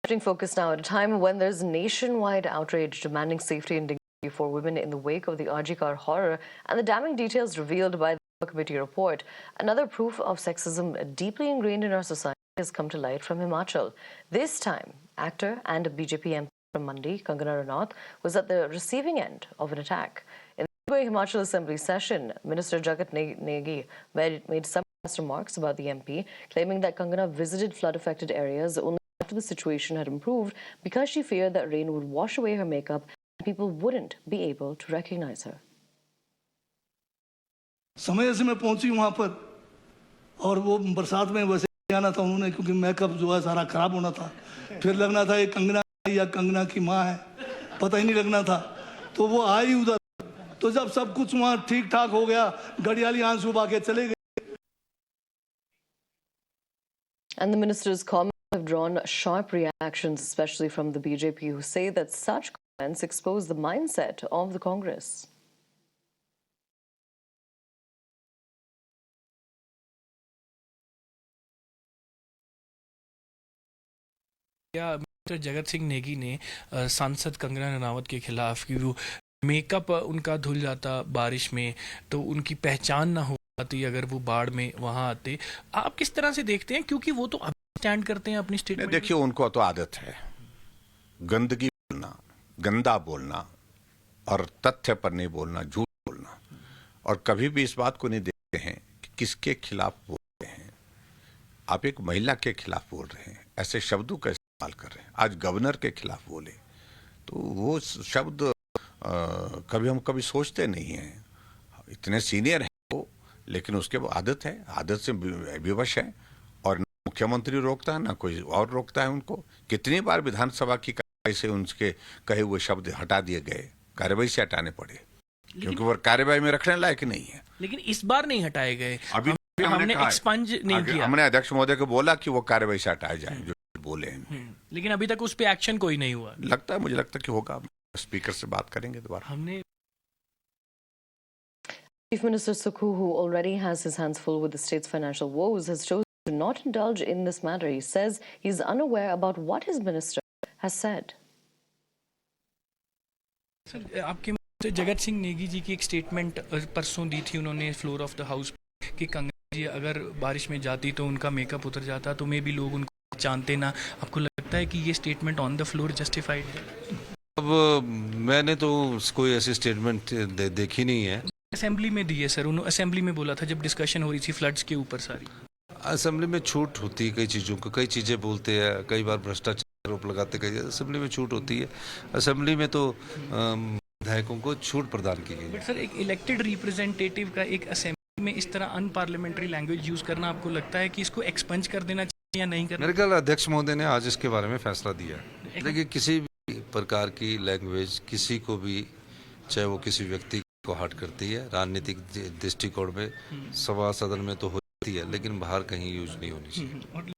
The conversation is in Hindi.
Shifting focus now at a time when there's nationwide outrage demanding safety and dignity for women in the wake of the RG Kar horror and the damning details revealed by the committee report. Another proof of sexism deeply ingrained in our society has come to light from Himachal. This time, actor and BJP MP from Mandi, Kangana Ranaut, was at the receiving end of an attack. In the Himachal Assembly session, Minister Jagat Negi made some remarks about the MP, claiming that Kangana visited flood-affected areas only after the situation had improved because she feared that rain would wash away her makeup and people wouldn't be able to recognize her. समय से मैं पहुंची वहां पर और वो बरसात में वैसे आना था उन्होंने, क्योंकि मेकअप जो है सारा खराब होना था। फिर लगना था ये कंगना या कंगना की माँ है, पता ही नहीं लगना था। तो वो आई उधर, तो जब सब कुछ वहां ठीक ठाक हो गया, घड़ियाली आंसू बहा के चले गए। And the minister's comments have drawn sharp reactions, especially from the BJP, who say that such comments expose the mindset of the Congress. Mister Jagat Singh Negi ने सांसद कंगना रनावत के खिलाफ कि वो मेकअप उनका धुल जाता बारिश में तो उनकी पहचान ना हो पाती अगर वो बाढ़ में वहां आते, आप किस तरह से देखते हैं? क्योंकि वो तो अब स्टैंड करते हैं अपनी स्टेटमेंट। देखिए, उनको तो आदत है गंदगी बोलना, गंदा बोलना और तथ्य पर नहीं बोलना, झूठ बोलना, और कभी भी इस बात को नहीं देखते हैं कि किसके खिलाफ बोल रहे हैं। आप एक महिला के खिलाफ बोल रहे हैं, ऐसे शब्दों का इस्तेमाल कर रहे हैं। आज गवर्नर के खिलाफ बोले तो वो शब्द हम कभी सोचते नहीं हैं। इतने सीनियर हैं वो, लेकिन उसके आदत है, आदत से विवश है, और मुख्यमंत्री रोकता है ना कोई और रोकता है उनको। कितनी बार विधानसभा की कार्रवाई से उनके कहे हुए शब्द हटा दिए गए, कार्रवाई से हटाने पड़े, क्योंकि वो कार्रवाई में रखने लायक नहीं है। लेकिन इस बार नहीं हटाए गए। अभी हमने एक्सपंज नहीं किया। हमने अध्यक्ष महोदय को बोला कि वो कार्रवाई से हटाए जाए जो बोले हैं, लेकिन अभी तक उस पर एक्शन कोई नहीं हुआ। मुझे लगता है कि होगा। स्पीकर से बात करेंगे दोबारा। हमने Chief Minister Sukhu, who already has his hands full with the state's financial woes, has chosen to not indulge in this matter. He says he's unaware about what his minister has said. Sir, आपके जगत सिंह नेगी जी की एक स्टेटमेंट परसों दी थी उन्होंने फ्लोर ऑफ द हाउस कि कंगना जी अगर बारिश में जाती तो उनका मेकअप उतर जाता, तो मे भी लोग उनको जानते ना। आपको लगता है कि ये statement on the floor justified है? अब मैंने तो कोई ऐसी स्टेटमेंट देखी नहीं है। असेंबली में दी है सर, उन्होंने असेंबली में बोला था जब डिस्कशन हो रही थी फ्लड्स के ऊपर। सारी असेंबली में छूट होती है कई चीज़ों को, कई चीज़ें बोलते हैं, कई बार भ्रष्टाचार आरोप लगाते, कई असेंबली में छूट होती है। असेंबली में तो विधायकों को छूट प्रदान की गई। बट सर, एक इलेक्टेड रिप्रेजेंटेटिव का एक असेंबली में इस तरह अनपार्लियामेंट्री लैंग्वेज यूज करना, आपको लगता है कि इसको एक्सपंज कर देना चाहिए या नहीं करना? मेरे ख्याल अध्यक्ष महोदय ने आज इसके बारे में फैसला दिया है। देखिए, किसी भी प्रकार की लैंग्वेज किसी को भी, चाहे वो किसी व्यक्ति को हर्ट करती है, राजनीतिक दृष्टिकोण में सभा सदन में तो होती है, लेकिन बाहर कहीं यूज नहीं होनी चाहिए।